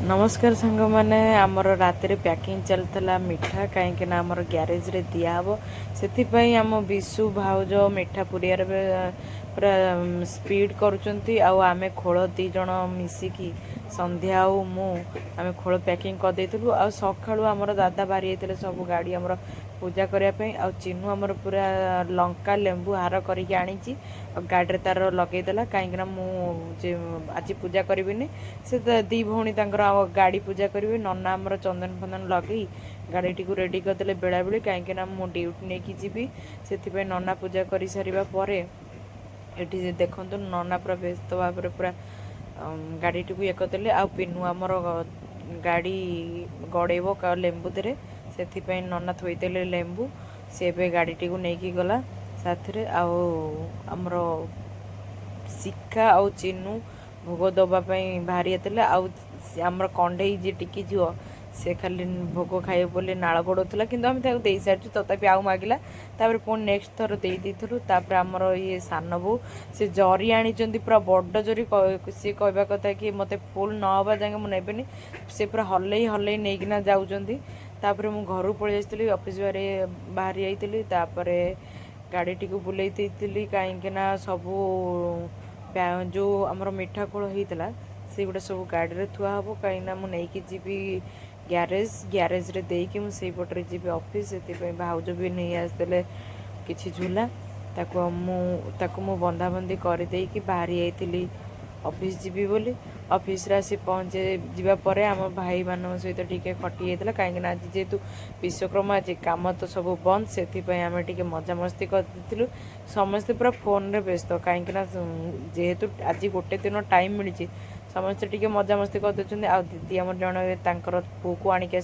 नमस्कार सांग मैंने आमर रात पैकिंग चलता मिठा कहीं आमर ग्यारेज रे दिहब से आम विशु भाउज मिठा पुरिया पूरा स्पीड करुँच आमे खोल दीज मिसिकी संध्या आम खोल पैकिंग करदेलु आ सका आमर दादा बाहरी जाते सब गाड़ी आमर पूजा करने आ चिन्नू आमर पूरा लंका लेंबू हार करके आनी गाड़ी तार लगेदेला कहीं आज पूजा करी से दी भौणी गाड़ी पूजा करेंगे नना आमर चंदन फंदन लगे गाड़ी टी रेडी करदे बेला बेली कहीं मुझे ड्यूटी नहीं कि जी से नना पूजा कर सारा पर ये देखु नना पूरा व्यस्त भाव पूरा गाड़ी टी ये करदे आ पिनू आमर गाड़ी गड़ेब लेंबू दे से नना थोदेले लेंबू सी गाड़ी टी नहीं गला साथ आमर शिखा आ चिन्नू भोग दवापाई बाहरी जाते आमर कंडे जी टिकी झील से खाली भोग खाइब बोली नाड़ गोड़ला कि आम दे सारी तथापि आउ मागिला पुणी नेक्स्ट थर दे देर आमर ये सान बो से जरी आनी पूरा बड़ जरी सी कहवा कथा कि मत फुल नवा जाए मुझे से पूरा हल्ले हल्ले नहींकिना जाऊँगी मु घर पलि जाइली ऑफिस बाहरी जाइली गाड़ी टी बुले कहीं सबू जो आमर मिठा खोल होता से गुटा सब गाड़ी रे थुआ हम कहीं मुझे जी ग्यारेज रे देकी मुझे पटे जी ऑफिस से भाउज भी नहीं आसते किसी झूला मु बंधाबंधी करदे बाहरी जाइली ऑफिस जीवी बोली ऑफिस रे आसी पहुँचे जावापर आम भाई मान सहित टे खटी जाता कहीं आज जेहेतु विश्वकर्मा आज कम तो सब बंद से आम टे मजामस्ती कर समस्ते पूरा फोन रे व्यस्त कहीं जेहेतु आज गोटे दिन टाइम मिली समस्ते टे मजामस्ती कर दीदी आम जन पु को आणिक